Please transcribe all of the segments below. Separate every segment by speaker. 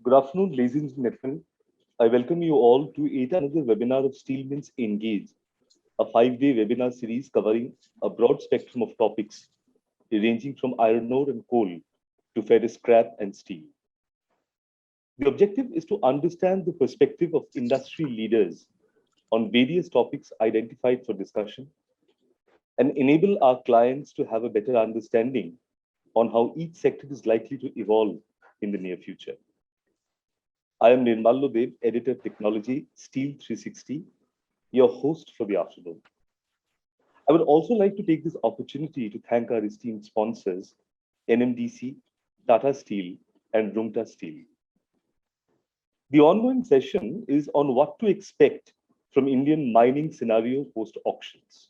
Speaker 1: Good afternoon, ladies and gentlemen. I welcome you all to yet another webinar of Steelman's Engage, a 5-day webinar series covering a broad spectrum of topics, ranging from iron ore and coal to ferrous scrap and steel. The objective is to understand the perspective of industry leaders on various topics identified for discussion and enable our clients to have a better understanding on how each sector is likely to evolve in the near future. I am Nirmal Dev, Editor Technology, Steel 360, your host for the afternoon. I would also like to take this opportunity to thank our esteemed sponsors, NMDC, Tata Steel, and Rumta Steel. The ongoing session is on what to expect from Indian mining scenario post-auctions.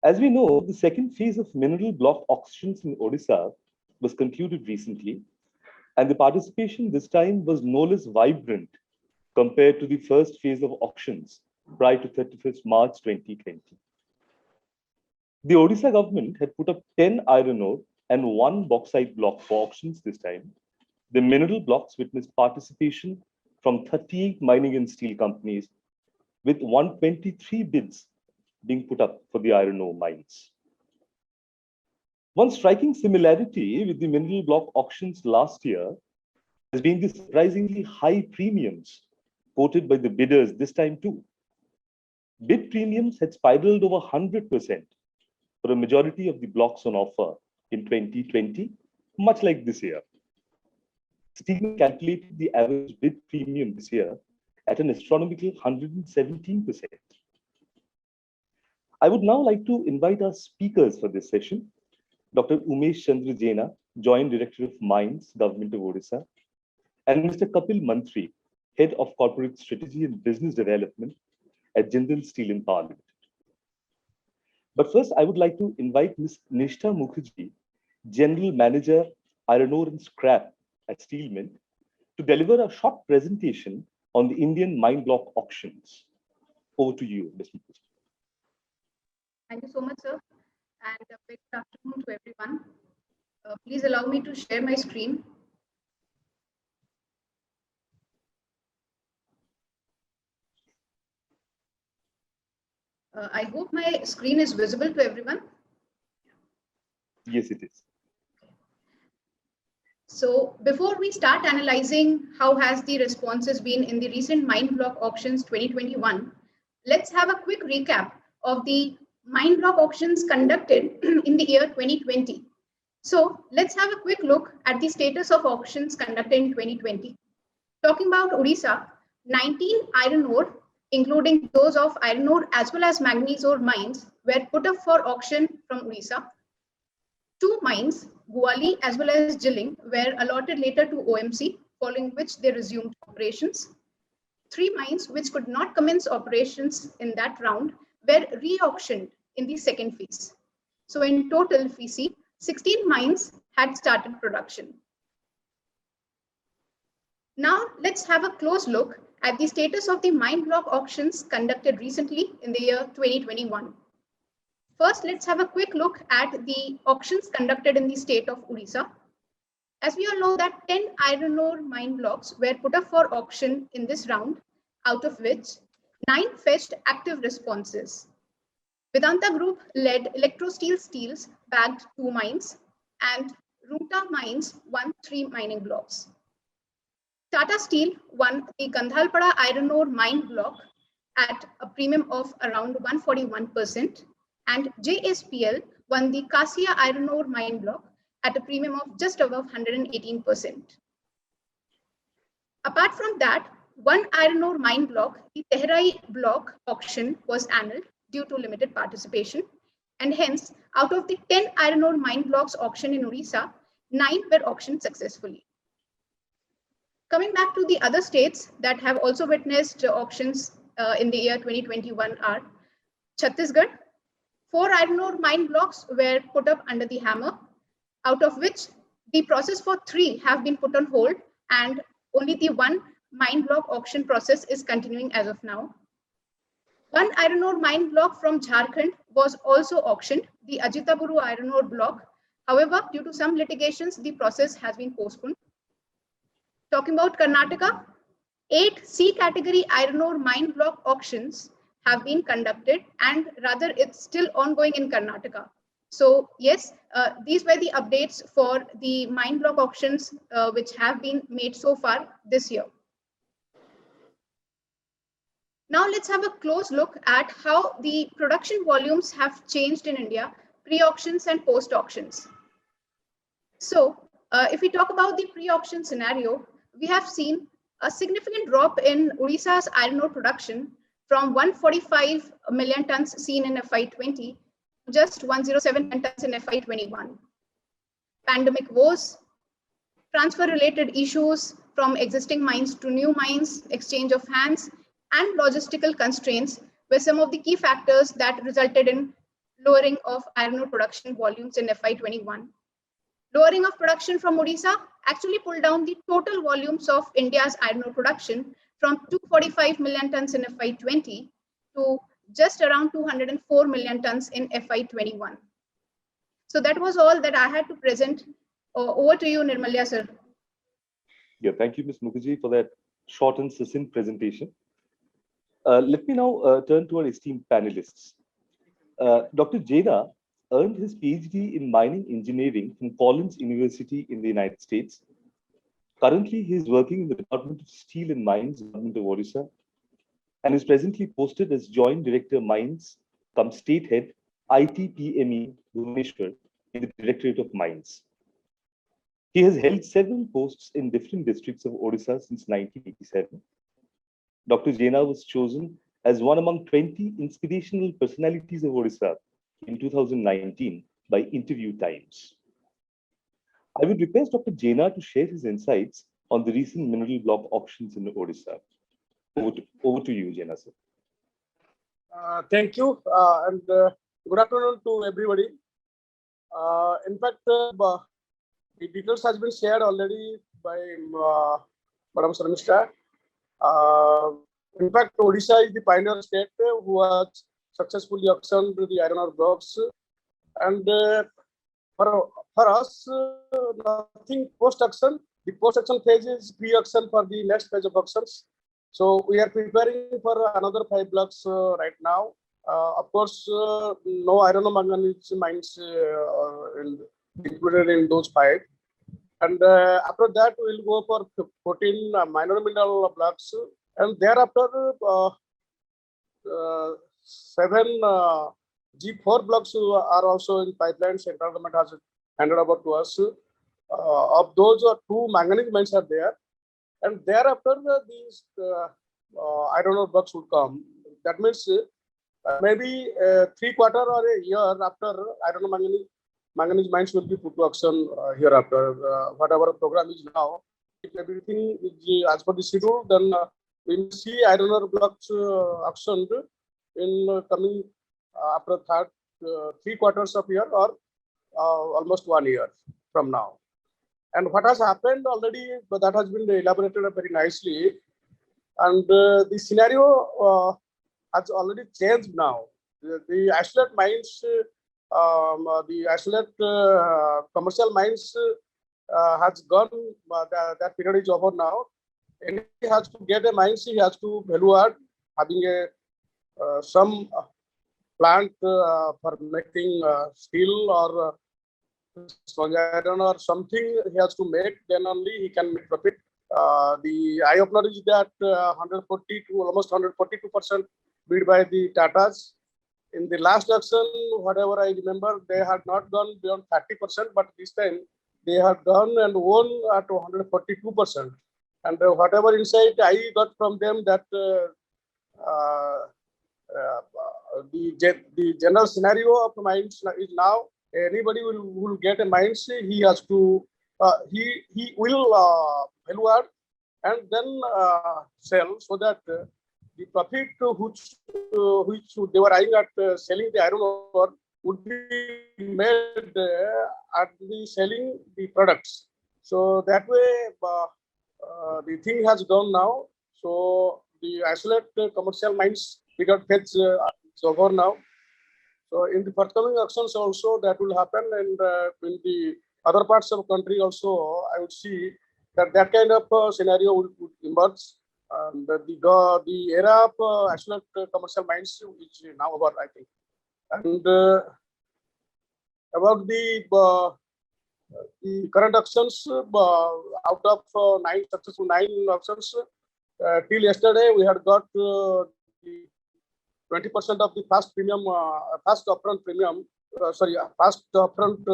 Speaker 1: As we know, the second phase of mineral block auctions in Odisha was concluded recently, and the participation this time was no less vibrant compared to the first phase of auctions prior to 31st March 2020. The Odisha government had put up 10 iron ore and 1 bauxite block for auctions this time. The mineral blocks witnessed participation from 38 mining and steel companies, with 123 bids being put up for the iron ore mines. One striking similarity with the mineral block auctions last year has been the surprisingly high premiums quoted by the bidders this time too. Bid premiums had spiraled over 100% for a majority of the blocks on offer in 2020, much like this year. Steel calculated the average bid premium this year at an astronomical 117%. I would now like to invite our speakers for this session, Dr. Umesh Chandra Jaina, Joint Director of Mines, Government of Odisha, and Mr. Kapil Mantri, Head of Corporate Strategy and Business Development at Jindal Steel in Parliament. But first, I would like to invite Ms. Nishtha Mukherjee, General Manager, Iron Ore and Scrap at Steel Mint, to deliver a short presentation on the Indian mine block auctions. Over to you, Ms. Mukherjee.
Speaker 2: Thank you so much, sir. And a very good afternoon to everyone. Please allow me to share my screen. I hope my screen is visible to everyone.
Speaker 1: Yes, it is.
Speaker 2: So before we start analyzing how has the responses been in the recent mine block auctions 2021, let's have a quick recap of the mine block auctions conducted in the year 2020. So let's have a quick look at the status of auctions conducted in 2020. Talking about Odisha, 19 iron ore, including those of iron ore as well as manganese ore mines, were put up for auction from Odisha. 2 mines, Guwali as well as Jilling, were allotted later to OMC, following which they resumed operations. 3 mines which could not commence operations in that round were re-auctioned in the second phase. So in total, if we see, 16 mines had started production. Now let's have a close look at the status of the mine block auctions conducted recently in the year 2021. First, let's have a quick look at the auctions conducted in the state of Odisha. As we all know that 10 iron ore mine blocks were put up for auction in this round, out of which 9 fetched active responses. Vedanta Group led Electro Steel Steels bagged 2 mines and Rumta Mines won 3 mining blocks. Tata Steel won the Gandhalpada iron ore mine block at a premium of around 141%, and JSPL won the Kasia iron ore mine block at a premium of just above 118%. Apart from that, 1 iron ore mine block, the Tehrai block auction, was annulled due to limited participation, and hence, out of the 10 iron ore mine blocks auctioned in Odisha, 9 were auctioned successfully. Coming back to the other states that have also witnessed auctions in the year 2021 are Chhattisgarh. 4 iron ore mine blocks were put up under the hammer, out of which the process for 3 have been put on hold, and only the 1 mine block auction process is continuing as of now. 1 iron ore mine block from Jharkhand was also auctioned, the Ajitaburu iron ore block. However, due to some litigations, the process has been postponed. Talking about Karnataka, 8 C category iron ore mine block auctions have been conducted, and rather it's still ongoing in Karnataka. So yes, these were the updates for the mine block auctions which have been made so far this year. Now let's have a close look at how the production volumes have changed in India, pre-auctions and post-auctions. So if we talk about the pre-auction scenario, we have seen a significant drop in Odisha's iron ore production from 145 million tons seen in FY20 to just 107 million tons in FY21. Pandemic woes, transfer-related issues from existing mines to new mines, exchange of hands, and logistical constraints were some of the key factors that resulted in lowering of iron ore production volumes in FY21. Lowering of production from Odisha actually pulled down the total volumes of India's iron ore production from 245 million tons in FY20 to just around 204 million tons in FY21. So that was all that I had to present. Over to you, Nirmalya sir.
Speaker 1: Yeah, thank you, Ms. Mukherjee, for that short and succinct presentation. Let me now turn to our esteemed panelists. Dr. Jaina earned his PhD in mining engineering from Collins University in the United States. Currently, he is working in the Department of Steel and Mines, Government of Odisha, and is presently posted as Joint Director Mines, cum State Head, ITPME, Bhubaneswar, in the Directorate of Mines. He has held several posts in different districts of Odisha since 1987. Dr. Jaina was chosen as one among 20 inspirational personalities of Odisha in 2019 by Interview Times. I would request Dr. Jaina to share his insights on the recent mineral block auctions in Odisha. Over to you, Jaina sir.
Speaker 3: Thank you, and good afternoon to everybody. In fact, the details has been shared already by Madam Sarmishta. In fact, Odisha is the pioneer state who has successfully auctioned the iron ore blocks, and for us, nothing post-auction. The post-auction phase is pre-auction for the next phase of auctions. So we are preparing for another 5 blocks right now. Of course, no iron ore manganese mines included in those 5. And after that, we'll go for 14 minor mineral blocks. And thereafter, 7 G4 blocks are also in pipeline. Central government has handed over to us. Of those, 2 manganese mines are there. And thereafter, these iron ore blocks would come. That means maybe 3 quarters or a year after iron ore manganese mines will be put to auction hereafter. Whatever program is now, if everything is as per the schedule, then we will see iron ore blocks auctioned in coming after 3 quarters of year or almost 1 year from now. And what has happened already, but that has been elaborated very nicely. And the scenario has already changed now. The isolate mines, the isolate commercial mines has gone, that period is over now. And he has to get a mines, he has to value add, having a some plant for making steel or sponge iron or something he has to make, then only he can make profit. The eye opener is that 140 to almost 142% bid by the Tatas. In the last auction, whatever I remember, they had not gone beyond 30%, but this time they have gone and won at 142%. And whatever insight I got from them, that the general scenario of mines is now anybody will get a mines, he has to he will value add and then sell, so that the profit which they were eyeing at selling the iron ore would be made at the selling the products. So that way the thing has gone now. So the isolate commercial mines figure phase is over now. So in the forthcoming auctions also that will happen, and in the other parts of the country also, I would see that kind of scenario would emerge. And the era of absolute commercial mines is now over, I think. And about the current auctions, out of nine auctions, till yesterday we had got 20% of the first premium, first upfront premium. First upfront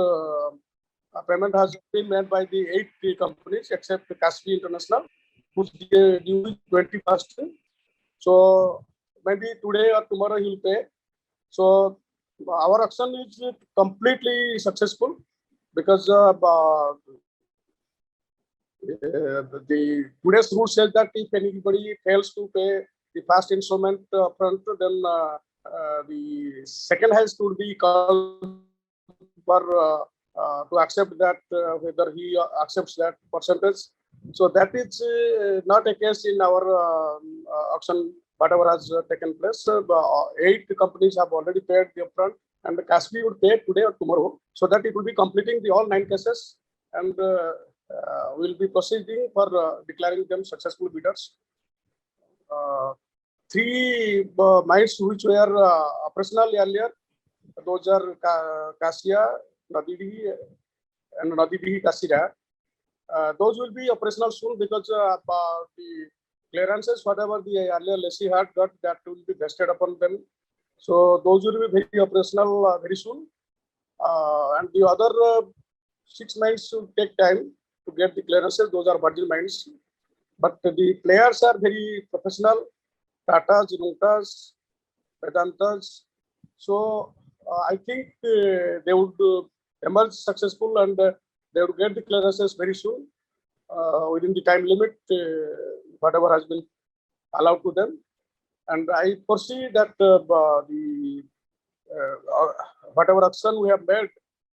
Speaker 3: payment has been made by the 8 companies except Caspi International, who's due 21st. So maybe today or tomorrow he will pay. So our auction is completely successful because the today's rule says that if anybody fails to pay the first installment upfront, then the second has to be called for to accept that whether he accepts that percentage. So that is not a case in our auction, whatever has taken place. 8 companies have already paid the upfront, and the Caspi would pay today or tomorrow, so that it will be completing the all 9 cases, and we'll be proceeding for declaring them successful bidders. 3 mines which were operational earlier, those are Kasia, Nadidihi, and Nadidihi Kasira. Those will be operational soon because the clearances, whatever the earlier lessee had got, that will be vested upon them. So those will be very operational very soon. And the other 6 mines will take time to get the clearances. Those are virgin mines. But the players are very professional, Tatas, Juntas, Vedantas. So I think they would emerge successful, and they would get the clearances very soon within the time limit, whatever has been allowed to them. And I foresee that whatever auction we have made,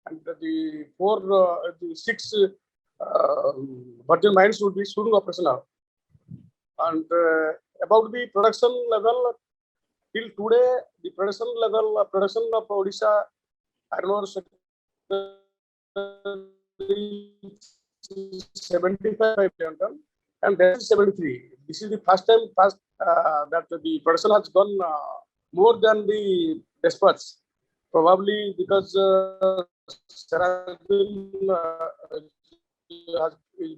Speaker 3: and the 6 virgin mines would be soon operational. And about the production level, till today, the production of Odisha iron ore sector is 75 million ton, and that is 73. This is the first time that the production has gone more than the dispatch. Probably because there has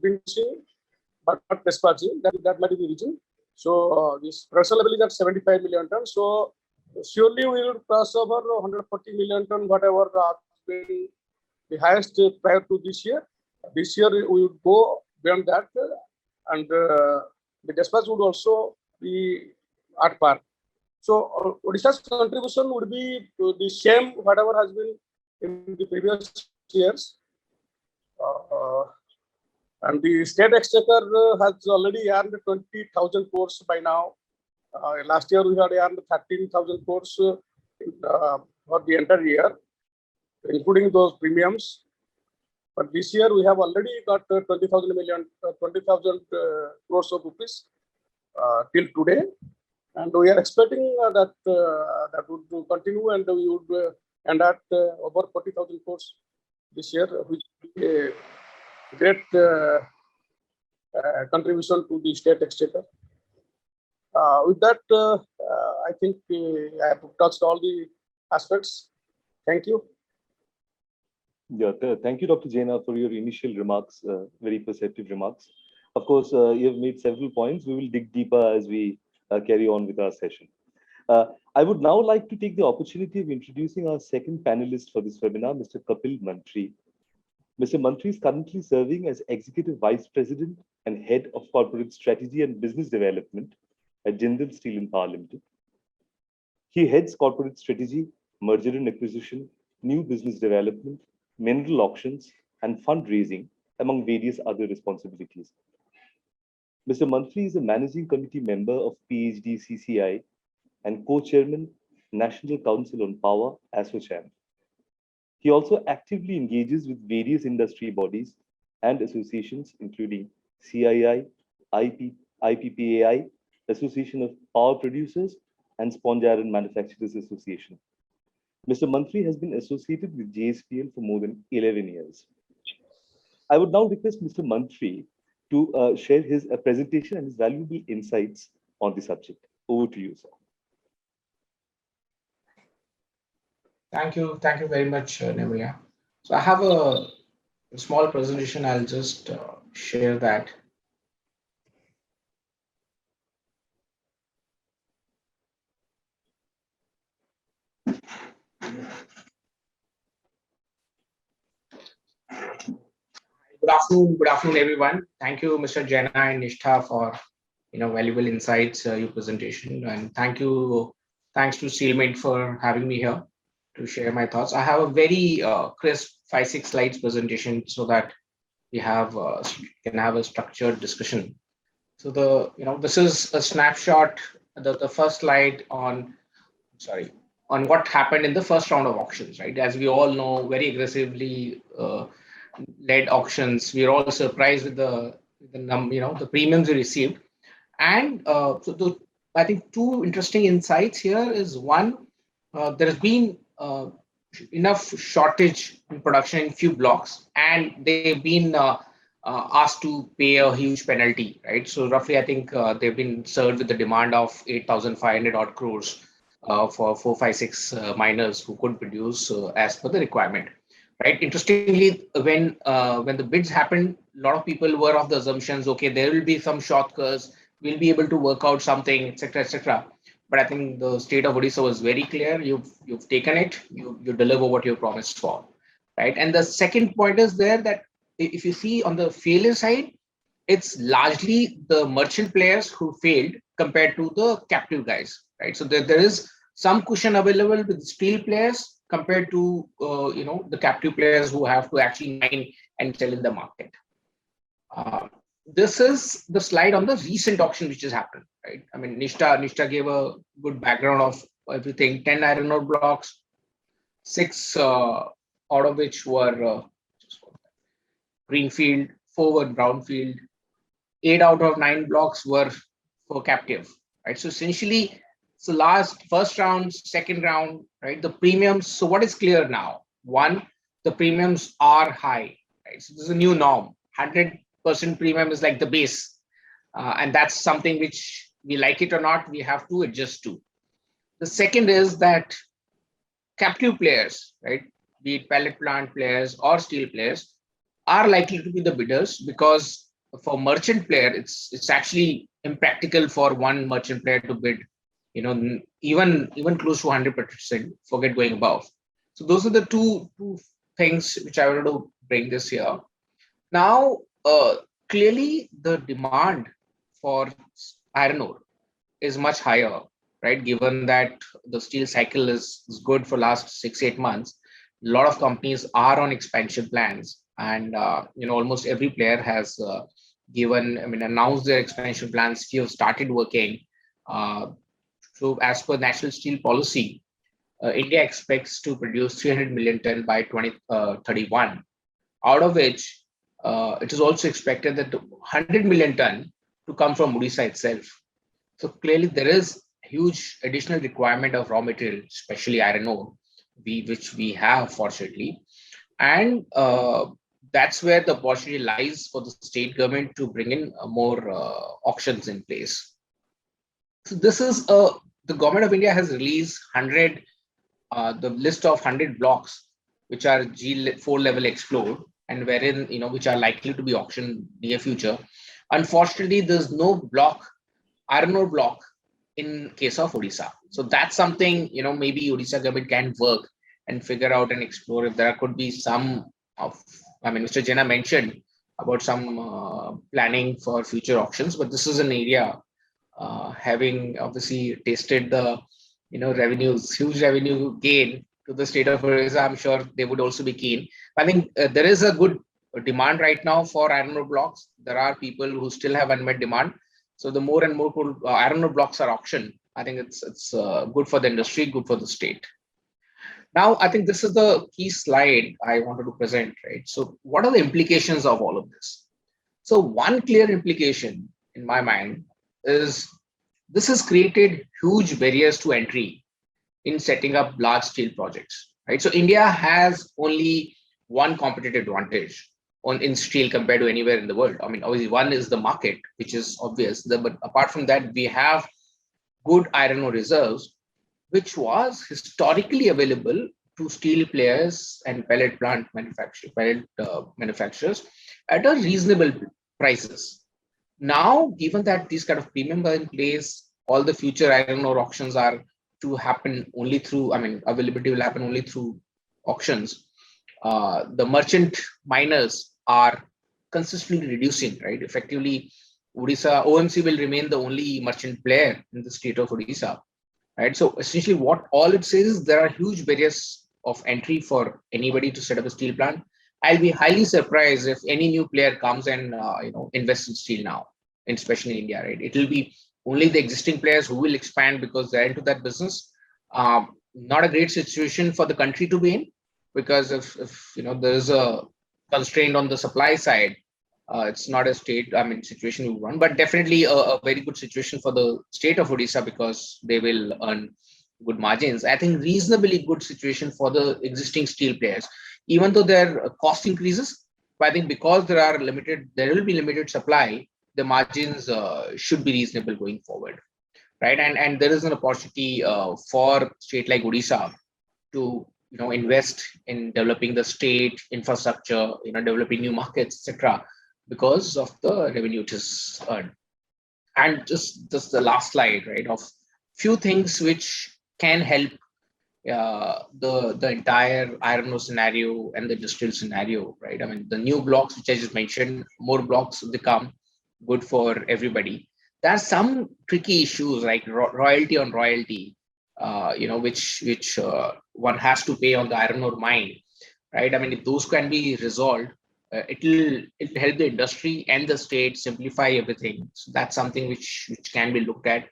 Speaker 3: been seen, but not dispatching. That might be the reason. So this production level is at 75 million tons. So surely we will cross over 140 million ton, whatever has been the highest prior to this year. This year we would go beyond that, and the dispatch would also be at par. So Odisha's contribution would be the same, whatever has been in the previous years. And the state exchequer has already earned 20,000 crores by now. Last year we had earned 13,000 crores for the entire year, including those premiums. But this year we have already got 20,000 crores of rupees till today. And we are expecting that that would continue, and we would end at over 40,000 crores this year, which will be a great contribution to the state exchequer. With that, I think I have touched all the aspects. Thank you.
Speaker 1: Yeah, thank you, Dr. Jaina, for your initial remarks, very perceptive remarks. Of course, you have made several points. We will dig deeper as we carry on with our session. I would now like to take the opportunity of introducing our second panelist for this webinar, Mr. Kapil Mantri. Mr. Mantri is currently serving as Executive Vice President and Head of Corporate Strategy and Business Development at Jindal Steel and Power Limited. He heads corporate strategy, merger and acquisition, new business development, mineral auctions, and fundraising, among various other responsibilities. Mr. Mantri is a managing committee member of PhD CCI and co-chairman, National Council on Power, ASSOCHAM. He also actively engages with various industry bodies and associations, including CII, IPPAI, Association of Power Producers, and Sponge Iron Manufacturers Association. Mr. Mantri has been associated with JSPL for more than 11 years. I would now request Mr. Mantri to share his presentation and his valuable insights on the subject. Over to you, sir.
Speaker 4: Thank you very much, Nemilia. So I have a small presentation. I'll just share that. Good afternoon, everyone. Thank you, Mr. Jena and Nishtha, for valuable insights, your presentation, and thanks to Steelmate for having me here to share my thoughts. I have a very crisp 5-6 slides presentation so that we can have a structured discussion. So this is a snapshot, the first slide on what happened in the first round of auctions, right? As we all know, very aggressively led auctions. We are all surprised with the premiums we received. And I think two interesting insights here is one, there has been enough shortage in production in few blocks, and they've been asked to pay a huge penalty, right? So roughly, I think they've been served with the demand of 8,500 odd crores for 4, 5, 6 miners who could produce as per the requirement, right? Interestingly, when the bids happened, a lot of people were of the assumptions, okay, there will be some shortcuts, we'll be able to work out something, etc., etc. But I think the state of Odisha was very clear. You've taken it, you deliver what you promised for, right? And the second point is there that if you see on the failure side, it's largely the merchant players who failed compared to the captive guys, right? So there is some cushion available with steel players compared to the captive players who have to actually mine and sell in the market. This is the slide on the recent auction which has happened, right? I mean, Nishtha gave a good background of everything. 10 iron ore blocks, 6 out of which were Greenfield, 4 were Brownfield, 8 out of 9 blocks were for captive, right? So essentially, so first round, second round, right? The premiums. So what is clear now? One, the premiums are high, right? So this is a new norm. 100% premium is like the base, and that's something which we like it or not, we have to adjust to. The second is that captive players, right, be it pellet plant players or steel players, are likely to be the bidders, because for merchant player, it's actually impractical for one merchant player to bid, even close to 100%. Forget going above. So those are the two things which I wanted to bring this year. Now, clearly the demand for iron ore is much higher, right? Given that the steel cycle is good for last 6-8 months, a lot of companies are on expansion plans, and almost every player has announced their expansion plans. Few have started working. So as per national steel policy, India expects to produce 300 million ton by 2031, out of which it is also expected that 100 million ton to come from Odisha itself. So clearly there is huge additional requirement of raw material, especially iron ore, which we have fortunately. And that's where the opportunity lies for the state government to bring in more auctions in place. So this is the government of India has released the list of 100 blocks which are G4 level explored, and wherein which are likely to be auctioned near future. Unfortunately, there's no iron ore block in case of Odisha. So that's something maybe Odisha government can work and figure out and explore if there could be some of. I mean, Mr. Jena mentioned about some planning for future auctions, but this is an area having obviously tasted the huge revenue gain to the state of Odisha. I'm sure they would also be keen. I think there is a good demand right now for iron ore blocks. There are people who still have unmet demand. So the more and more iron ore blocks are auctioned, I think it's good for the industry, good for the state. Now, I think this is the key slide I wanted to present, right? So what are the implications of all of this? So one clear implication in my mind is this has created huge barriers to entry in setting up large steel projects, right? So India has only one competitive advantage, in steel compared to anywhere in the world. I mean, obviously one is the market, which is obvious. But apart from that, we have good iron ore reserves, which was historically available to steel players and pellet manufacturers at a reasonable prices. Now, given that these kind of premium are in place, all the future iron ore auctions are to happen only through, I mean, availability will happen only through auctions. The merchant miners are consistently reducing, right? Effectively, Odisha, OMC will remain the only merchant player in the state of Odisha, right? So essentially what all it says is there are huge barriers of entry for anybody to set up a steel plant. I'll be highly surprised if any new player comes and invests in steel now, especially in India, right? It will be only the existing players who will expand because they're into that business. Not a great situation for the country to be in, because if there is a constraint on the supply side, it's not a situation we want, but definitely a very good situation for the state of Odisha because they will earn good margins. I think reasonably good situation for the existing steel players, even though their cost increases. But I think because there will be limited supply, the margins should be reasonable going forward, right? And there is an opportunity for state like Odisha to invest in developing the state infrastructure, developing new markets, etc., because of the revenue it is earned. And just the last slide, right, of few things which can help the entire iron ore scenario and the industrial scenario, right? I mean, the new blocks which I just mentioned, more blocks become good for everybody. There are some tricky issues like royalty on royalty, which one has to pay on the iron ore mine, right? I mean, if those can be resolved, it'll help the industry and the state simplify everything. So that's something which can be looked at.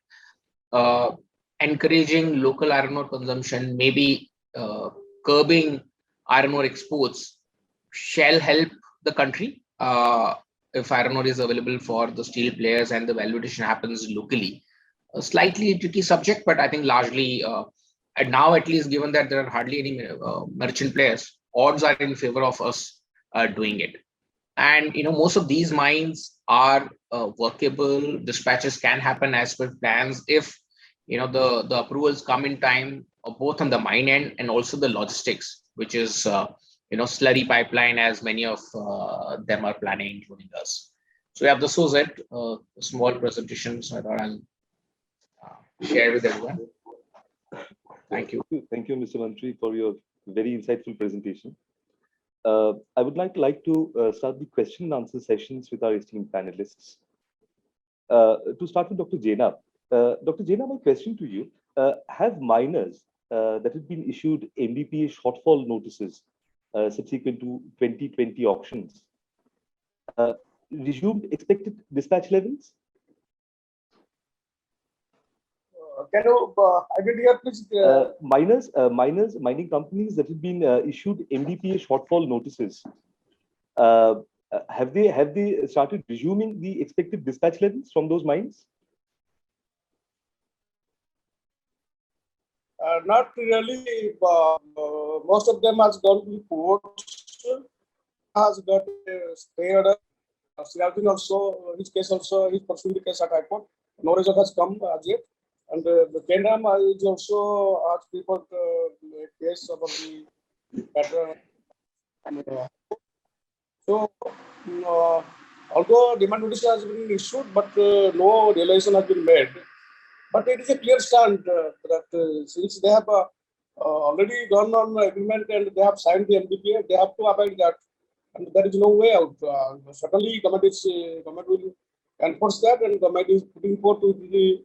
Speaker 4: Encouraging local iron ore consumption, maybe curbing iron ore exports shall help the country if iron ore is available for the steel players and the valuation happens locally. A slightly tricky subject, but I think largely, and now at least given that there are hardly any merchant players, odds are in favor of us doing it. And most of these mines are workable. Dispatches can happen as per plans if the approvals come in time, both on the mine end and also the logistics, which is slurry pipeline, as many of them are planning, including us. So yeah, this was it. A small presentation, so I thought I'll share with everyone. Thank you.
Speaker 1: Thank you, Mr. Mantri, for your very insightful presentation. I would like to start the question and answer sessions with our esteemed panelists. To start with Dr. Jaina. Dr. Jaina, my question to you, have miners that have been issued MBPA shortfall notices subsequent to 2020 auctions resumed expected dispatch levels?
Speaker 3: Can you, I did hear, please?
Speaker 1: Mining companies that have been issued MBPA shortfall notices, have they started resuming the expected dispatch levels from those mines?
Speaker 3: Not really. Most of them has gone to the ports, has got a stay order. Siddharthan also, his case also, he's pursuing the case at High Court. No result has come as yet. And the Kendram is also has preferred a case about the matter. So, although demand notice has been issued, but no realization has been made. But it is a clear stand that since they have already gone on agreement and they have signed the MBPA, they have to abide that. And there is no way out. Certainly, government will enforce that, and government is putting forth to the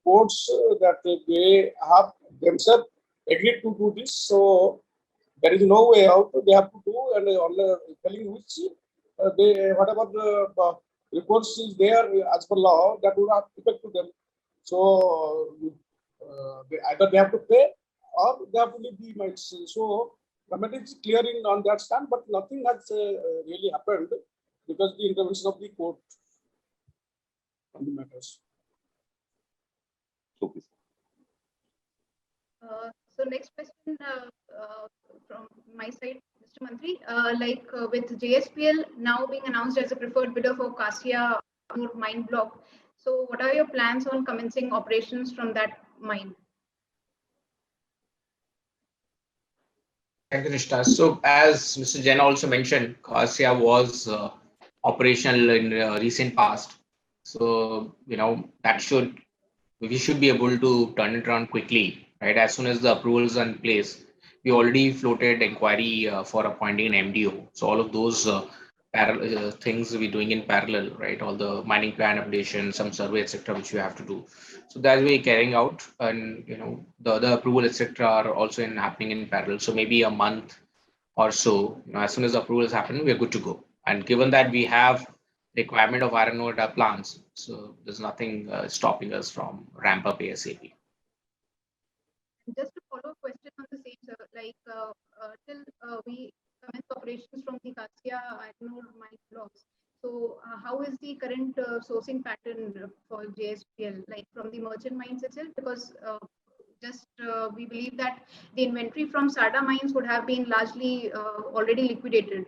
Speaker 3: courts that they have themselves agreed to do this. So there is no way out. They have to do, and telling which whatever the reports is there as per law, that would have effect to them. So either they have to pay or they have to leave the mines. So government is clearing on that stand, but nothing has really happened because the intervention of the court on the matters.
Speaker 2: So next question from my side, Mr. Mantri, with JSPL now being announced as a preferred bidder for Kasia mine block, so what are your plans on commencing operations from that mine?
Speaker 4: Thank you, Nishta. So as Mr. Jain also mentioned, Kasia was operational in recent past. So, we should be able to turn it around quickly, right? As soon as the approvals are in place, we already floated inquiry for appointing an MDO. So all of those things we're doing in parallel, right? All the mining plan updation, some survey, etc., which we have to do. So that we're carrying out, and the other approval, etc., are also happening in parallel. So maybe a month or so, as soon as the approvals happen, we're good to go. And given that we have requirement of iron ore plants, so there's nothing stopping us from ramp up ASAP.
Speaker 2: Just a follow-up question on the same, sir. Till we commence operations from the Kasia iron ore mine blocks. So, how is the current sourcing pattern for JSPL, like from the merchant mines itself? Because we believe that the inventory from SATA mines would have been largely already liquidated.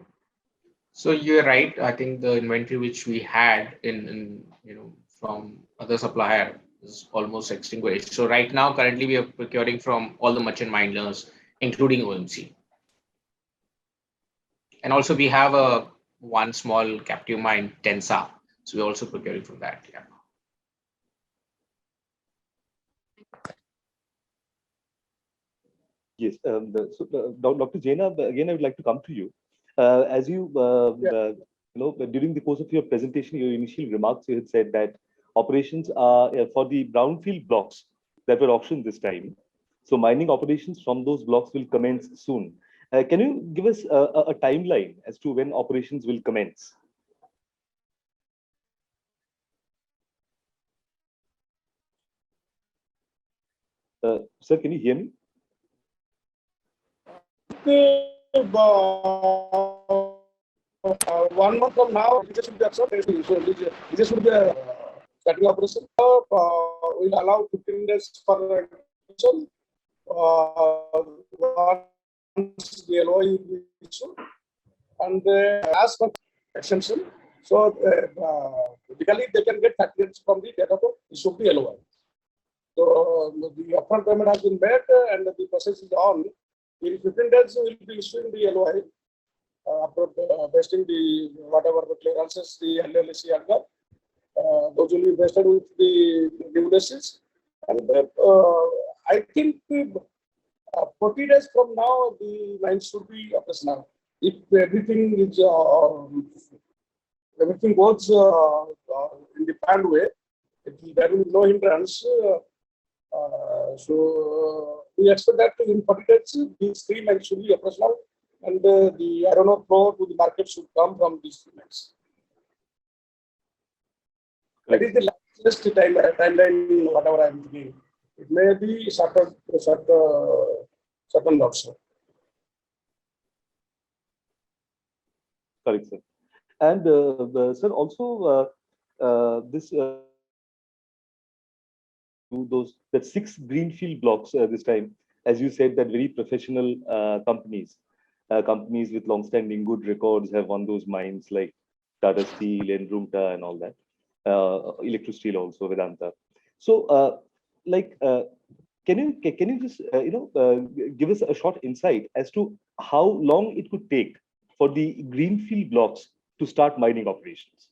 Speaker 4: So you're right. I think the inventory which we had in from other supplier is almost extinguished. So right now, currently, we are procuring from all the merchant miners, including OMC. And also we have one small captive mine, Tensa. So we're also procuring from that. Yeah.
Speaker 1: Yes. Dr. Jaina, again, I would like to come to you. As you, during the course of your presentation, your initial remarks, you had said that operations are for the brownfield blocks that were auctioned this time. So mining operations from those blocks will commence soon. Can you give us a timeline as to when operations will commence? Sir, can you hear me?
Speaker 3: One month from now, it should be accepted. So this should be a starting operation. We'll allow 15 days for action. Once the LOI will be issued, and as for extension, so typically they can get 30 days from the date of issue of the LOI. So the upfront payment has been made and the process is on. In 15 days, we will be issuing the LOI. Vesting the whatever the clearances the LLC had got, those will be vested with the due basis. And I think 40 days from now, the line should be operational. If everything is everything goes in the planned way, there will be no hindrance. So we expect that in 40 days, these 3 lines should be operational. And the iron ore flow to the market should come from these mines. That is the latest timeline, whatever I am thinking. It may be certain also.
Speaker 1: Correct, sir. And sir, also this that 6 greenfield blocks this time, as you said, that very professional companies. Companies with long-standing good records have won those mines like Tata Steel and Rumta and all that. Electro Steel also, Vedanta. So, can you just give us a short insight as to how long it could take for the greenfield blocks to start mining operations,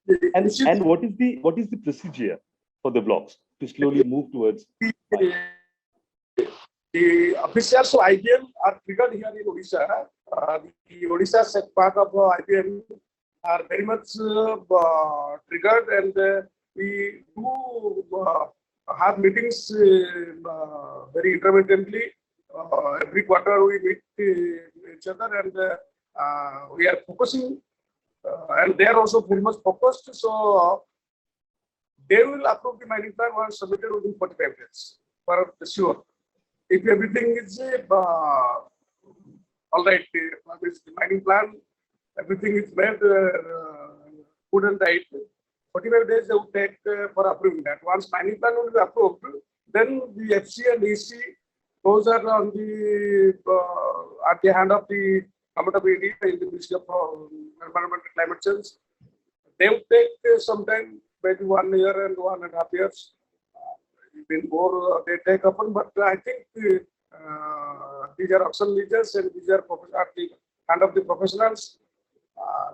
Speaker 1: and what is the procedure for the blocks to slowly move towards mining?
Speaker 3: The officials of IBM are triggered here in Odisha. The Odisha set part of IBM are very much triggered, and we do have meetings very intermittently. Every quarter we meet each other, and we are focusing, and they are also very much focused. So they will approve the mining plan once submitted within 45 days for sure. If everything is all right, with the mining plan, everything is made good and right, 45 days they would take for approving that. Once mining plan will be approved, then the FC and EC those are on the at the hand of the Government of India in the Ministry of Environment and Climate Change. They would take some time, maybe 1 year and 1.5 years. Even more they take upon, but I think these are auction leaders and these are at the hand of the professionals.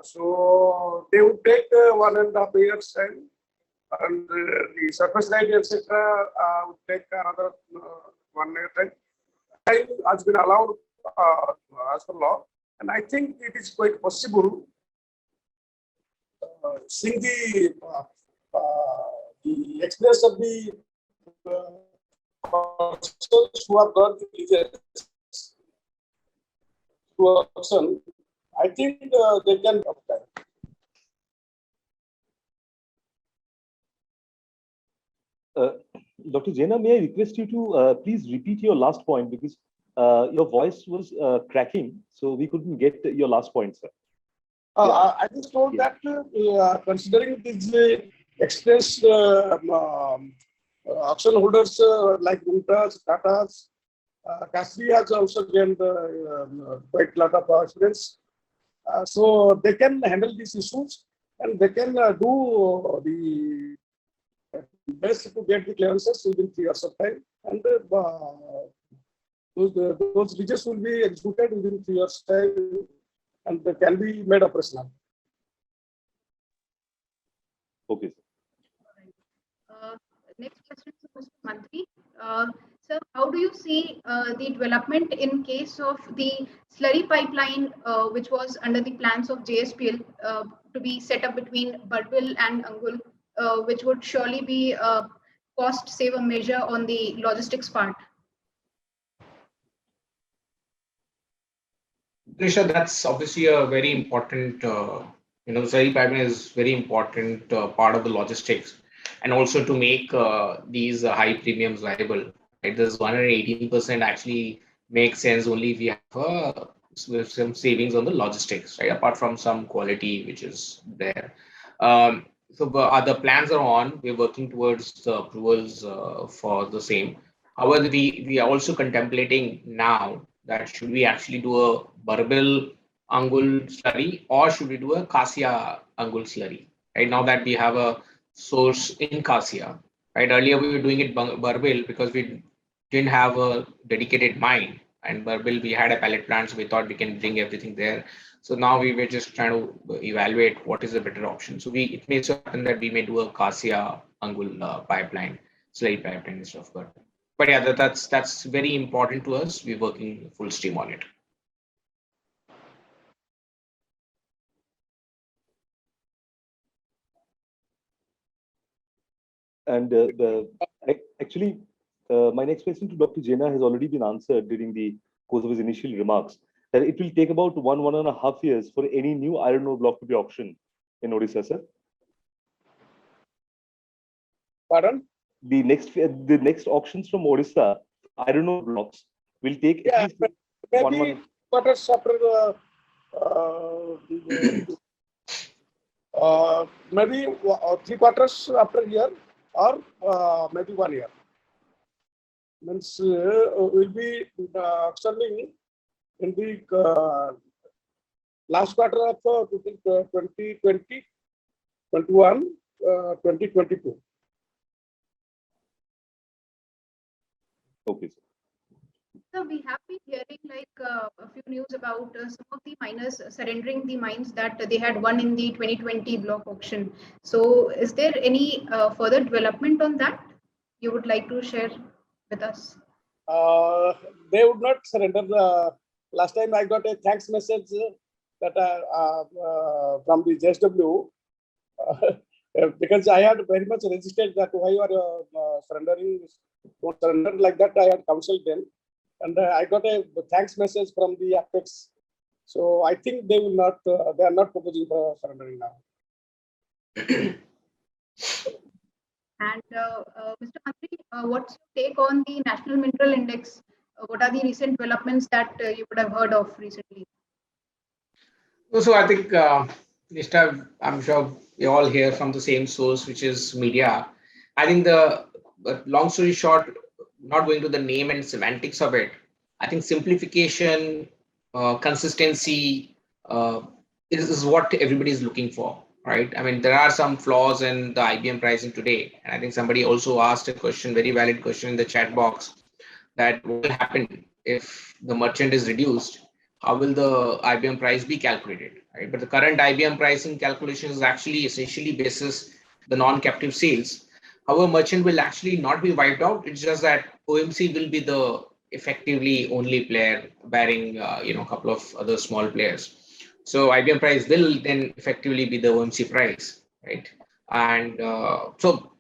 Speaker 3: So they would take 1.5 years time, and the surface light, etc., would take another 1 year time. Time has been allowed as per law, and I think it is quite possible. Seeing the experience of the persons who have got the leases to auction, I think they can apply.
Speaker 1: Dr. Jaina, may I request you to please repeat your last point, because your voice was cracking, so we couldn't get your last point, sir.
Speaker 3: I just told that considering these express auction holders like Guntas, Tatas, Casri has also gained quite a lot of experience. So they can handle these issues and they can do the best to get the clearances within 3 years of time. And those leases will be executed within 3 years time and they can be made operational.
Speaker 1: Okay,
Speaker 2: sir. Next question to Mr. Mantri. Sir, how do you see the development in case of the slurry pipeline, which was under the plans of JSPL to be set up between Barbil and Angul, which would surely be a cost saver measure on the logistics part?
Speaker 4: Trisha, that's obviously a very important, slurry pipeline is very important part of the logistics, and also to make these high premiums viable. Right? This 118% actually makes sense only if we have some savings on the logistics, right? Apart from some quality which is there. So the plans are on. We're working towards the approvals for the same. However, we are also contemplating now that should we actually do a Barbil Angul slurry or should we do a Kasia Angul slurry? Right now that we have a source in Kasia, right? Earlier we were doing it Barbil because we didn't have a dedicated mine, and Barbil we had a pellet plant, so we thought we can bring everything there. So now we were just trying to evaluate what is a better option. So it may happen that we may do a Kasia Angul pipeline, slurry pipeline and stuff. But yeah, that's very important to us. We're working full steam on it.
Speaker 1: And actually, my next question to Dr. Jaina has already been answered during the course of his initial remarks, that it will take about 1.5 years for any new iron ore block to be auctioned in Odisha, sir.
Speaker 3: Pardon?
Speaker 1: The next auctions from Odisha, iron ore blocks, will take at least
Speaker 3: maybe quarters after maybe 3 quarters after a year, or maybe 1 year. Means will be auctioning in the last quarter of 2020, 21, 2022.
Speaker 1: Okay, sir.
Speaker 2: So we have been hearing like a few news about some of the miners surrendering the mines that they had won in the 2020 block auction. So is there any further development on that you would like to share with us?
Speaker 3: They would not surrender. Last time I got a thanks message that from the JSW because I had very much resisted that why you are surrendering. Don't surrender like that. I had counseled them, and I got a thanks message from the Apex. So I think they will not. They are not proposing for surrendering now.
Speaker 2: And Mr. Mantri, what's your take on the National Mineral Index? What are the recent developments that you would have heard of recently?
Speaker 4: So I think, Nishta, I'm sure we all hear from the same source, which is media. I think the long story short, not going to the name and semantics of it, I think simplification, consistency is what everybody is looking for, right? I mean, there are some flaws in the IBM pricing today. And I think somebody also asked a question, very valid question in the chat box, that what will happen if the merchant is reduced? How will the IBM price be calculated, right? But the current IBM pricing calculation is actually essentially basis the non-captive sales. However, merchant will actually not be wiped out. It's just that OMC will be the effectively only player, barring a couple of other small players. So IBM price will then effectively be the OMC price, right? And so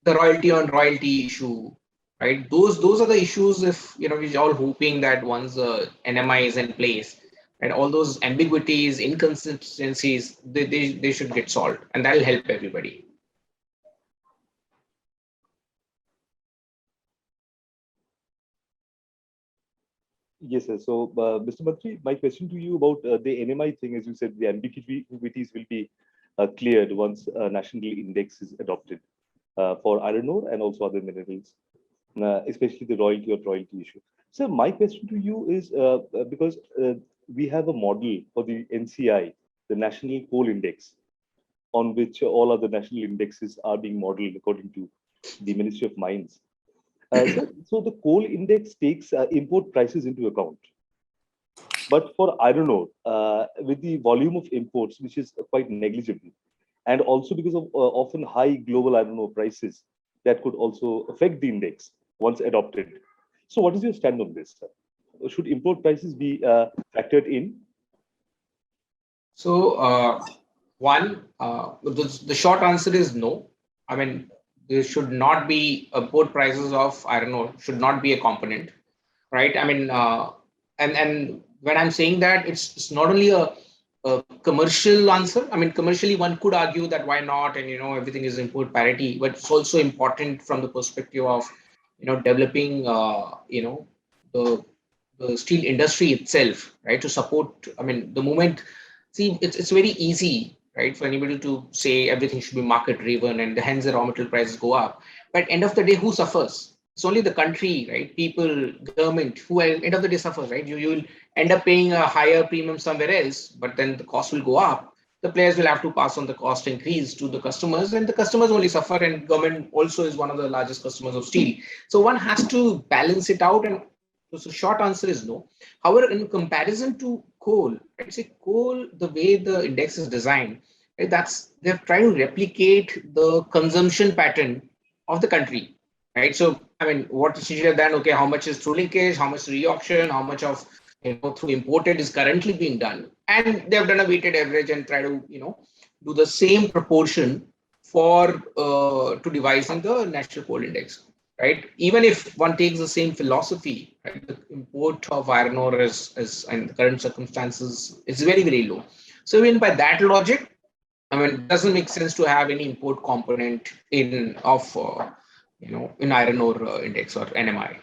Speaker 4: the royalty on royalty issue, right? Those are the issues. If we're all hoping that once the NMI is in place, and all those ambiguities, inconsistencies, they should get solved, and that'll help everybody.
Speaker 1: Yes, sir. So, Mr. Mantri, my question to you about the NMI thing, as you said, the ambiguities will be cleared once a national index is adopted for iron ore and also other minerals, especially the royalty or royalty issue. So, my question to you is because we have a model for the NCI, the National Coal Index, on which all other national indexes are being modeled according to the Ministry of Mines. So the coal index takes import prices into account. But for iron ore, with the volume of imports, which is quite negligible, and also because of often high global iron ore prices, that could also affect the index once adopted. So what is your stand on this? Should import prices be factored in?
Speaker 4: So the short answer is no. I mean, there should not be import prices of iron ore should not be a component, right? I mean, and when I'm saying that, it's not only a commercial answer. I mean, commercially one could argue that why not, and everything is import parity, but it's also important from the perspective of developing the steel industry itself, right? To support. I mean, the moment, see, it's very easy, right, for anybody to say everything should be market driven and hence the raw material prices go up. But end of the day, who suffers? It's only the country, right? People, government, who end of the day suffers, right? You'll end up paying a higher premium somewhere else, but then the cost will go up. The players will have to pass on the cost increase to the customers, and the customers only suffer, and government also is one of the largest customers of steel. So one has to balance it out, and so short answer is no. However, in comparison to coal, I'd say coal, the way the index is designed, right, they're trying to replicate the consumption pattern of the country, right? So, I mean, what essentially have done, okay, how much is through linkage, how much re-auction, how much of through imported is currently being done, and they've done a weighted average and try to do the same proportion for to devising the national coal index, right? Even if one takes the same philosophy, right, the import of iron ore is in the current circumstances is very, very low. So even by that logic, I mean, it doesn't make sense to have any import component in iron ore index or NMI.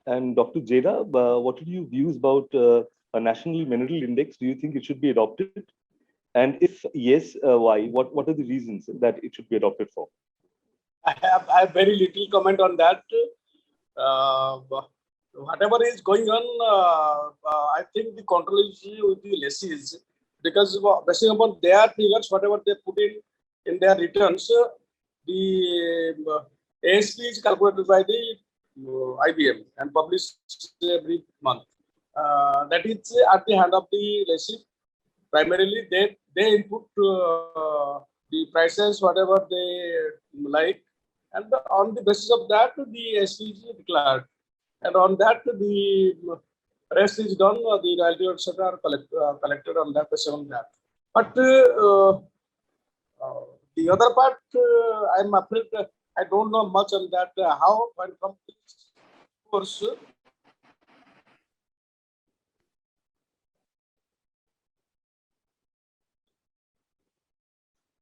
Speaker 1: And Dr. Jeda, what are your views about a national mineral index? Do you think it should be adopted? And if yes, why? What are the reasons that it should be adopted for?
Speaker 3: I have very little comment on that. Whatever is going on, I think the control is with the lessees, because based upon their figures, whatever they put in their returns, the ASP is calculated by the IBM and published every month. That is at the hand of the lessee. Primarily, they input the prices, whatever they like, and on the basis of that, the ASP is declared. And on that, the rest is done, the royalty, etc., are collected on that basis on that. But the other part, I'm afraid I don't know much on that. How and from this course.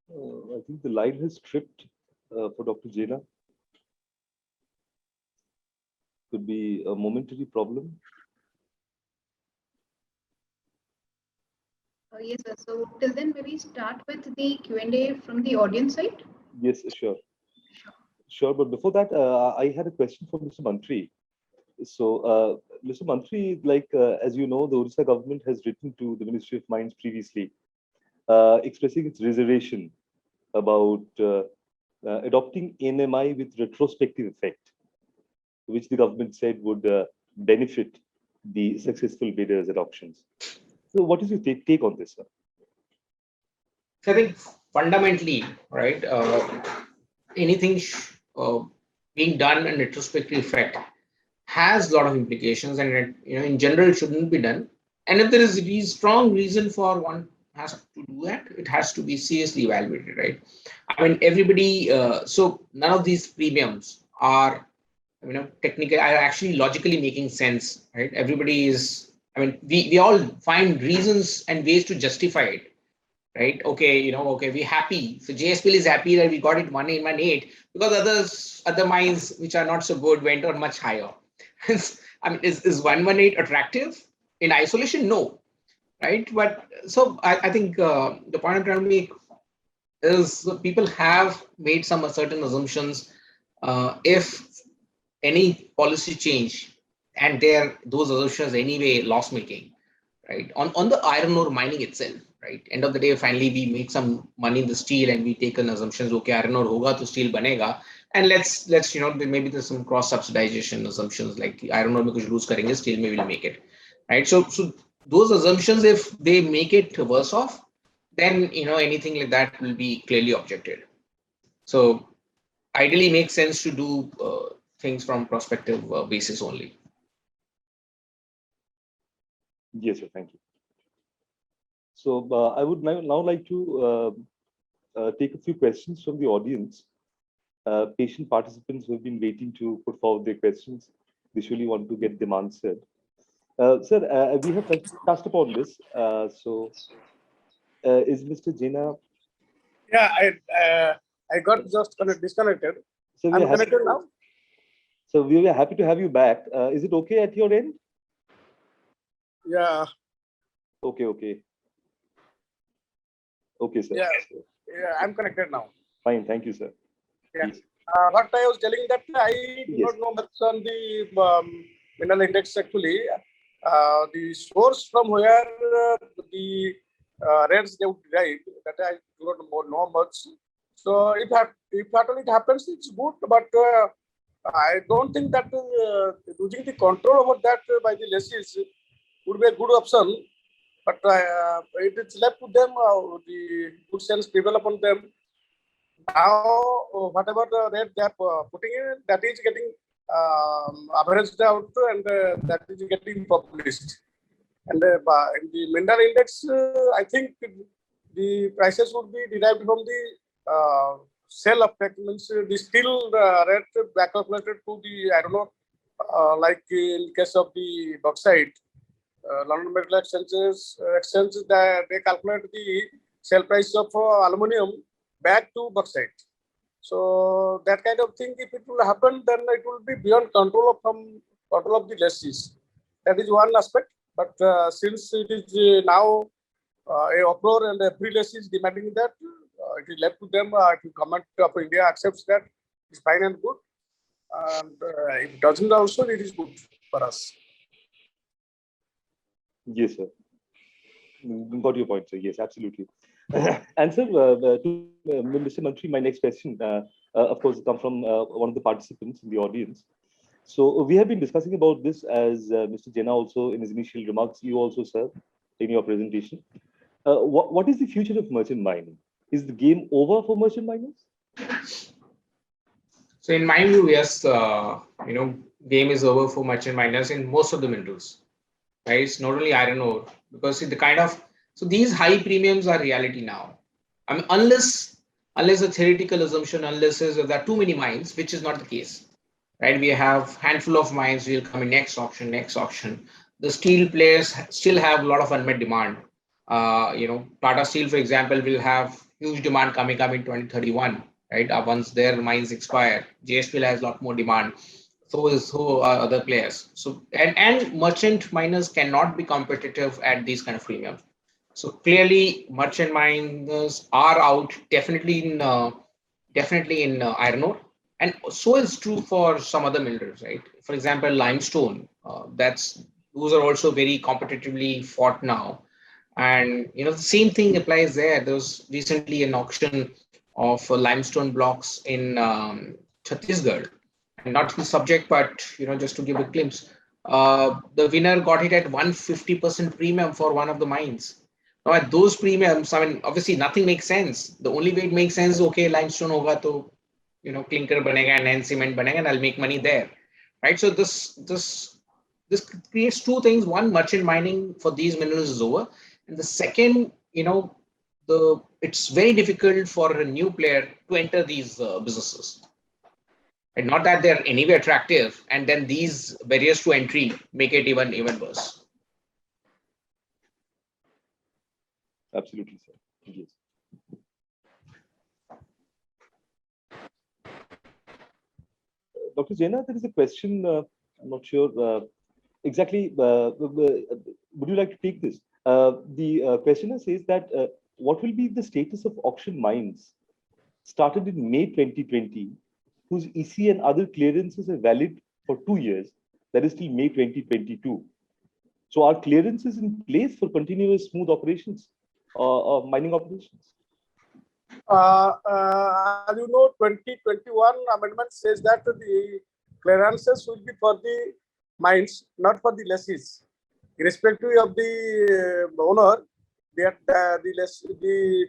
Speaker 1: I think the line has tripped for Dr. Jena. Could be a momentary problem.
Speaker 2: Yes, sir. So till then, maybe start with the Q&A from the audience side.
Speaker 1: Yes, sure. Sure, but before that, I had a question for Mr. Mantri. So, Mr. Mantri, like, as you know, the Odisha government has written to the Ministry of Mines previously, expressing its reservation about adopting NMI with retrospective effect, which the government said would benefit the successful bidders at auctions. So, what is your take on this, sir?
Speaker 4: So I think fundamentally, right, anything being done in retrospective effect has a lot of implications, and it, in general, shouldn't be done. And if there is a strong reason for one has to do that, it has to be seriously evaluated, right? I mean, everybody. So none of these premiums are, technically, are actually logically making sense, right? Everybody is. I mean, we all find reasons and ways to justify it, right? Okay, okay, we're happy. So JSPL is happy that we got it 1.18 because other mines which are not so good went on much higher. I mean, is 118 attractive in isolation? No, right? But so I think the point I'm trying to make is people have made some certain assumptions. If any policy change and those assumptions anyway loss making, right? On the iron ore mining itself, right? End of the day, finally we make some money in the steel and we take an assumptions, okay, iron ore hoga to steel banega, and let's maybe there's some cross subsidization assumptions like iron ore mein kuch lose karenge, steel mein will make it, right? So those assumptions, if they make it worse off, then anything like that will be clearly objected. So ideally makes sense to do things from prospective basis only.
Speaker 1: Yes, sir. Thank you. So I would now like to take a few questions from the audience. Patient participants who have been waiting to put forward their questions. They surely want to get them answered. Sir, we have touched upon this. Is Mr. Jena?
Speaker 3: Yeah, I got just disconnected.
Speaker 1: So
Speaker 3: I'm connected now.
Speaker 1: So we are happy to have you back. Is it okay at your end?
Speaker 3: Yeah.
Speaker 1: Okay, sir.
Speaker 3: Yeah, I'm connected now.
Speaker 1: Fine, thank you, sir.
Speaker 3: Yeah. What I was telling that I do not know much on the mineral index actually. The source from where the rates they would derive, that I do not know much. So if at all it happens, it's good, but I don't think that losing the control over that by the lessees would be a good option. But it is left to them, the good sense prevail upon them. Now, whatever the rate they are putting in, that is getting averaged out and that is getting published. And in the mineral index, I think the prices would be derived from the sale effect, means the steel rate back calculated to the, I don't know, like in case of the bauxite. London Metal Exchanges, they calculate the sale price of aluminium back to bauxite. So that kind of thing, if it will happen, then it will be beyond control of the lessees. That is one aspect. But since it is now a uproar and every lessee is demanding that, it is left to them. If the government of India accepts that, it's fine and good. And if it doesn't also, it is good for us.
Speaker 1: Yes, sir. Got your point, sir. Yes, absolutely. And sir, to Mr. Mantri, my next question, of course, come from one of the participants in the audience. So we have been discussing about this as Mr. Jena also in his initial remarks, you also, sir, in your presentation. What is the future of merchant mining? Is the game over for merchant miners?
Speaker 4: So in my view, yes, game is over for merchant miners in most of the minerals. Right? It's not only iron ore, because so these high premiums are reality now. I mean, unless a theoretical assumption, unless there are too many mines, which is not the case, right? We have handful of mines will come in next auction. The steel players still have a lot of unmet demand. Tata Steel, for example, will have huge demand coming up in 2031, right? Once their mines expire, JSPL has a lot more demand. So are other players. So and merchant miners cannot be competitive at these kind of premiums. So clearly, merchant miners are out definitely in definitely in iron ore, and so is true for some other minerals, right? For example, limestone. Those are also very competitively fought now, and the same thing applies there. There was recently an auction of limestone blocks in Chhattisgarh, and not the subject, but just to give a glimpse, the winner got it at 150% premium for one of the mines. Now at those premiums, I mean, obviously nothing makes sense. The only way it makes sense is, okay, limestone hoga to clinker banega and then cement banega, and I'll make money there, right? So this creates two things. One, merchant mining for these minerals is over, and the second, it's very difficult for a new player to enter these businesses. And not that they're anyway attractive, and then these barriers to entry make it even worse.
Speaker 1: Absolutely, sir. Yes. Dr. Jaina, there is a question. I'm not sure exactly. Would you like to take this? The questioner says that what will be the status of auction mines started in May 2020, whose EC and other clearances are valid for 2 years, that is till May 2022. So are clearances in place for continuous smooth operations of mining operations?
Speaker 3: As you know, 2021 amendment says that the clearances will be for the mines, not for the lessees. Irrespective of the owner, the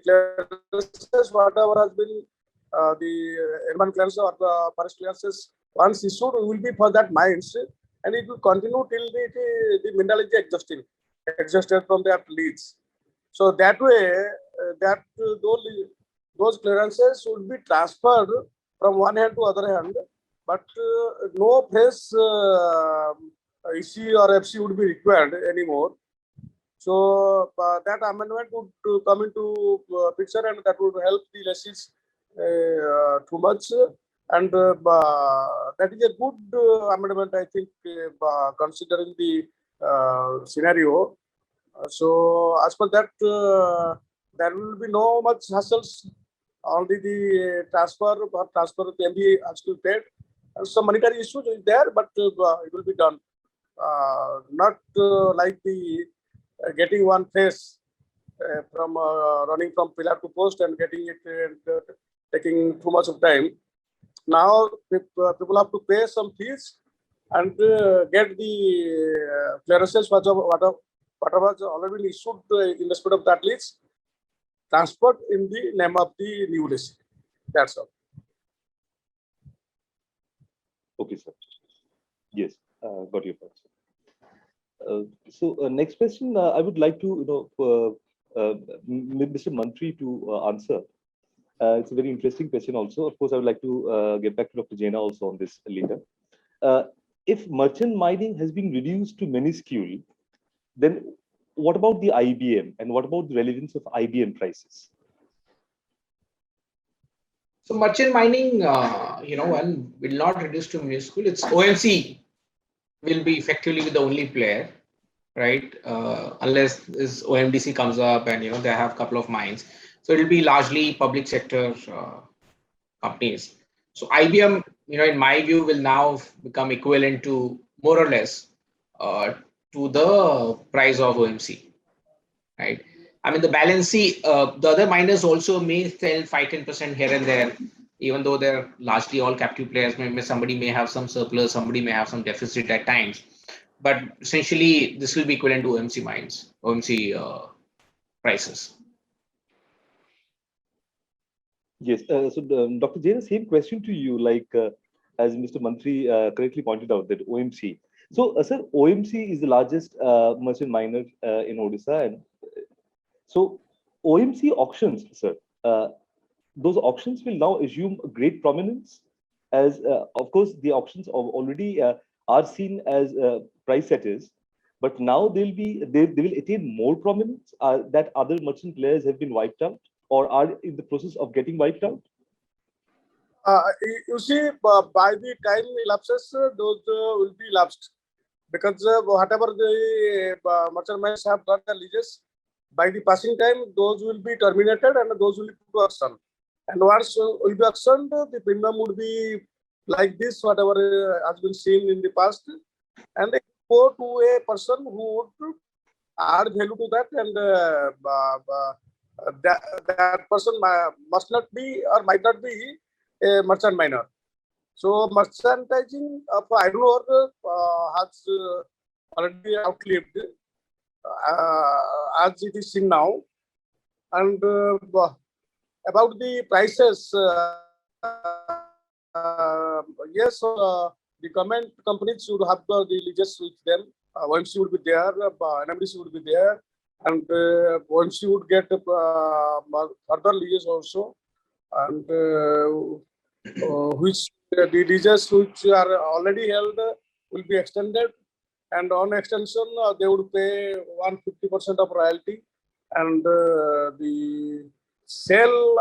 Speaker 3: clearances, whatever has been the environment clearances or the forest clearances, once issued, will be for that mines, and it will continue till the mineralogy exhausted from that leads. So that way, those clearances should be transferred from one hand to other hand, but no fresh EC or FC would be required anymore. So that amendment would come into picture, and that would help the lessees too much. And that is a good amendment, I think, considering the scenario. So as per that, there will be no much hassles. Only the transfer can be actually paid. Some monetary issues is there, but it will be done. Not like the getting one phase from running from pillar to post and getting it taking too much of time. Now people have to pay some fees and get the clearances, whatever has already been issued in respect of that list, transferred in the name of the new list. That's all.
Speaker 1: Okay, sir. Yes, got your point. So next question, I would like to, Mr. Mantri to answer. It's a very interesting question also. Of course, I would like to get back to Dr. Jaina also on this later. If merchant mining has been reduced to minuscule, then what about the IBM, and what about the relevance of IBM prices?
Speaker 4: So merchant mining, one will not reduce to minuscule. It's OMC will be effectively the only player, right? Unless this OMDC comes up and they have a couple of mines. So it will be largely public sector companies. So IBM, in my view, will now become equivalent to more or less to the price of OMC, right? I mean, the balance C, the other miners also may sell 5-10% here and there, even though they're largely all captive players. Maybe somebody may have some surplus, somebody may have some deficit at times. But essentially, this will be equivalent to OMC mines, OMC prices.
Speaker 1: Yes. So, Dr. Jain, same question to you, like as Mr. Mantri correctly pointed out, that OMC. So, sir, OMC is the largest merchant miner in Odisha, and so OMC auctions, sir. Those auctions will now assume great prominence, as of course the auctions already are seen as price setters, but now they will attain more prominence that other merchant players have been wiped out or are in the process of getting wiped out.
Speaker 3: You see, by the time elapses, those will be lapsed, because whatever the merchant mines have got the leases, by the passing time, those will be terminated and those will be put to auction. And once will be auctioned, the premium would be like this, whatever has been seen in the past, and it go to a person who would add value to that, and that person must not be or might not be a merchant miner. So merchandising of iron ore has already outlived as it is seen now. And about the prices, yes, the government companies should have the leases with them. OMC would be there, NMDC would be there, and OMC would get further leases also, and which the leases which are already held will be extended, and on extension they would pay 150% of royalty, and the sale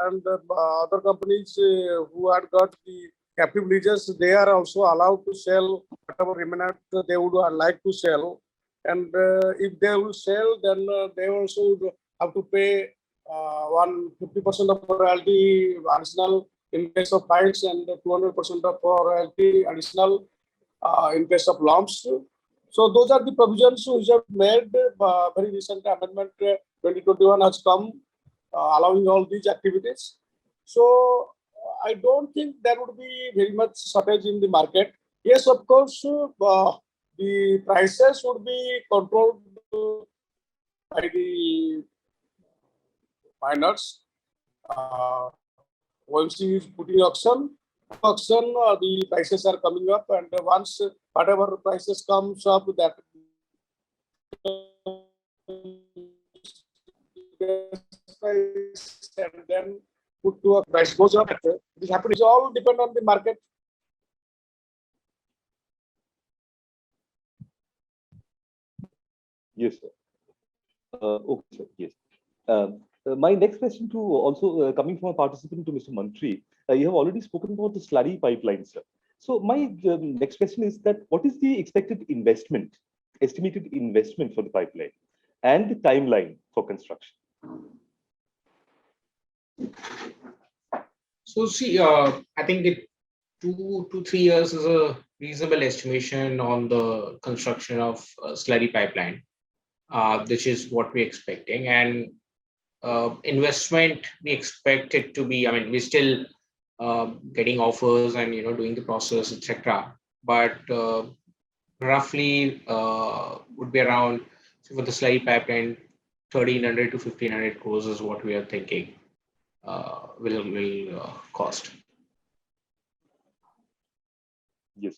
Speaker 3: and other companies who had got the captive leases, they are also allowed to sell whatever remnant they would like to sell. And if they will sell, then they also would have to pay 150% of royalty additional in case of fines, and 200% of royalty additional in case of lumps. So those are the provisions which have made. Very recent amendment 2021 has come, allowing all these activities. So I don't think there would be very much shortage in the market. Yes, of course, the prices would be controlled by the miners. OMC is putting auction, the prices are coming up, and once whatever prices comes up, that price, and then put to a price goes up. This happens. It all depend on the market.
Speaker 1: Yes, sir. Okay, sir. Yes. My next question to also coming from a participant to Mr. Mantri, you have already spoken about the slurry pipeline, sir. So my next question is that what is the expected investment, estimated investment for the pipeline, and the timeline for construction?
Speaker 4: So see, I think 2 to 3 years is a reasonable estimation on the construction of slurry pipeline, which is what we're expecting. And investment, we expect it to be, I mean, we're still getting offers and, doing the process, etc. But roughly would be around, so for the slurry pipeline, 1,300 to 1,500 crores is what we are thinking will cost.
Speaker 1: Yes.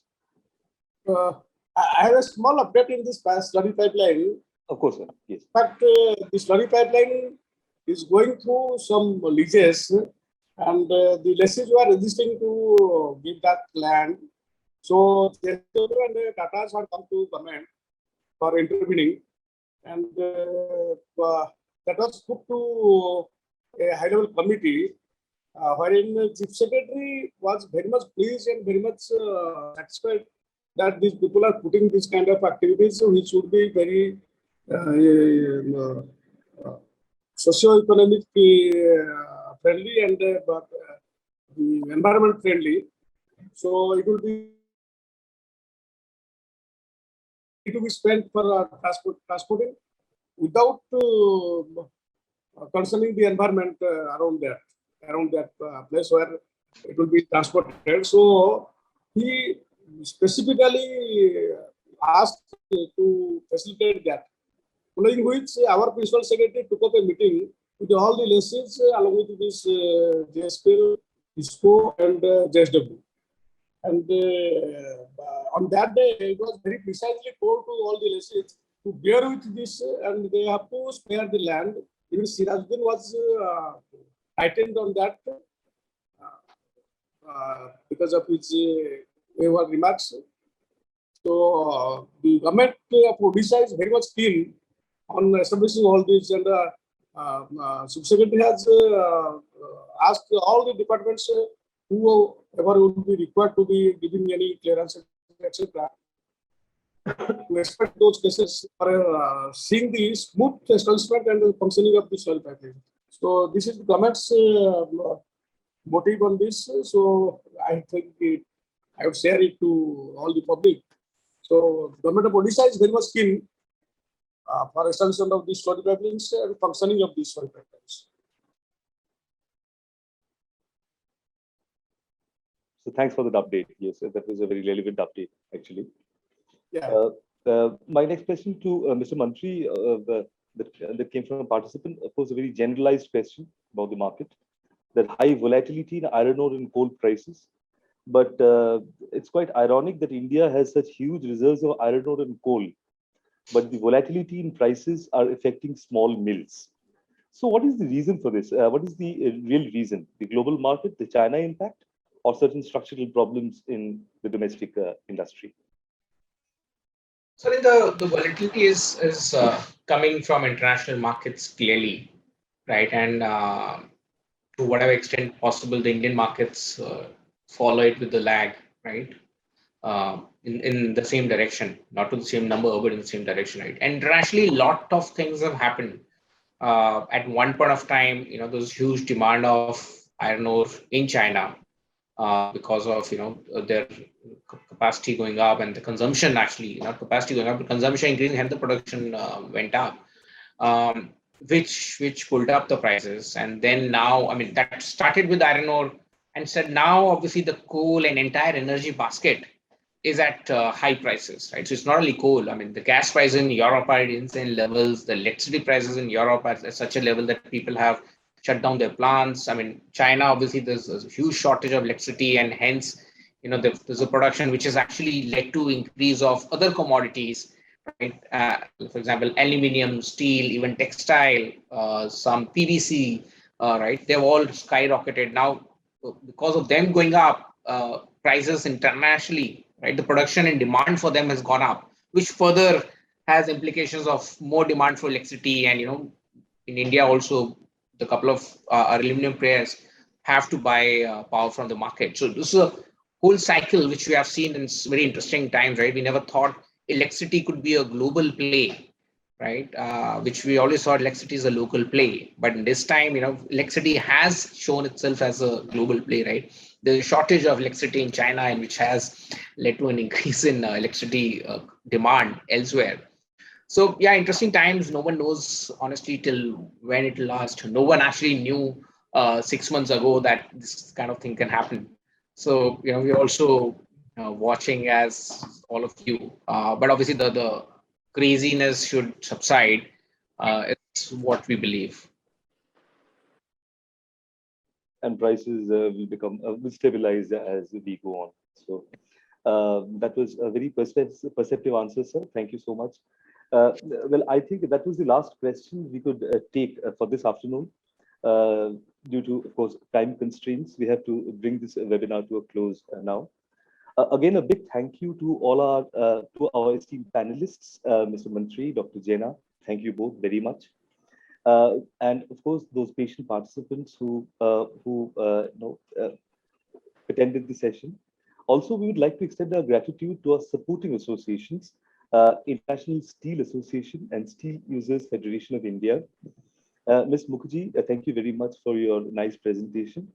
Speaker 3: I have a small update in this slurry pipeline.
Speaker 1: Of course, sir. Yes.
Speaker 3: But the slurry pipeline is going through some leases, and the lessees were resisting to give that land. So and Tatas have come to government for intervening, and that was put to a high-level committee, wherein the Chief Secretary was very much pleased and very much satisfied that these people are putting this kind of activities, which would be very socio-economic friendly and environment friendly. So it will be to be spent for transporting without concerning the environment around that place where it will be transported. So he specifically asked to facilitate that. Following which, our principal secretary took up a meeting with all the lessees along with this JSPL, ISPO, and JSW. And on that day, it was very precisely told to all the lessees to bear with this, and they have to spare the land. Even Sirajuddin was heightened on that because of his remarks. So the government of Odisha is very much keen on establishing all this, and Subsecretary has asked all the departments whoever would be required to be giving any clearance, etc., to expect those cases for seeing the smooth establishment and functioning of the slurry pipeline. So this is the government's motive on this. So I think I would share it to all the public. So government of Odisha is very much keen for establishment of these storage pipelines and functioning of these storage pipelines.
Speaker 1: So thanks for that update. Yes, that was a very relevant update, actually.
Speaker 3: Yeah.
Speaker 1: My next question to Mr. Mantri, that came from a participant, of course, a very generalized question about the market, that high volatility in iron ore and coal prices. But it's quite ironic that India has such huge reserves of iron ore and coal, but the volatility in prices are affecting small mills. So what is the reason for this? What is the real reason? The global market, the China impact, or certain structural problems in the domestic industry?
Speaker 4: So the volatility is coming from international markets clearly, right? And to whatever extent possible, the Indian markets follow it with the lag, right? In the same direction, not to the same number, but in the same direction, right? And internationally, a lot of things have happened. At one point of time, there was huge demand of iron ore in China because of their capacity going up and the consumption actually, not capacity going up, but consumption increasing, and the production went up, which pulled up the prices. And then now, I mean, that started with iron ore, and said now obviously the coal and entire energy basket is at high prices, right? So it's not only coal. I mean, the gas prices in Europe are at insane levels. The electricity prices in Europe are at such a level that people have shut down their plants. I mean, China, obviously, there's a huge shortage of electricity, and hence, there's a production which has actually led to increase of other commodities, right? For example, aluminium, steel, even textile, some PVC, right? They've all skyrocketed now because of them going up. Prices internationally, right? The production and demand for them has gone up, which further has implications of more demand for electricity. And in India also, the couple of aluminum players have to buy power from the market. So this is a whole cycle which we have seen in very interesting times, right? We never thought electricity could be a global play, right? Which we always thought electricity is a local play. But in this time, electricity has shown itself as a global play, right? There's a shortage of electricity in China, and which has led to an increase in electricity demand elsewhere. So yeah, interesting times. No one knows honestly till when it will last. No one actually knew 6 months ago that this kind of thing can happen. So we're also watching as all of you. But obviously the craziness should subside. It's what we believe.
Speaker 1: And prices will stabilize as we go on. So that was a very perceptive answer, sir. Thank you so much. Well, I think that was the last question we could take for this afternoon. Due to, of course, time constraints, we have to bring this webinar to a close now. Again, a big thank you to all our esteemed panelists, Mr. Mantri, Dr. Jaina. Thank you both very much. And of course, those patient participants who attended the session. Also, we would like to extend our gratitude to our supporting associations, International Steel Association and Steel Users Federation of India. Ms. Mukherjee, thank you very much for your nice presentation.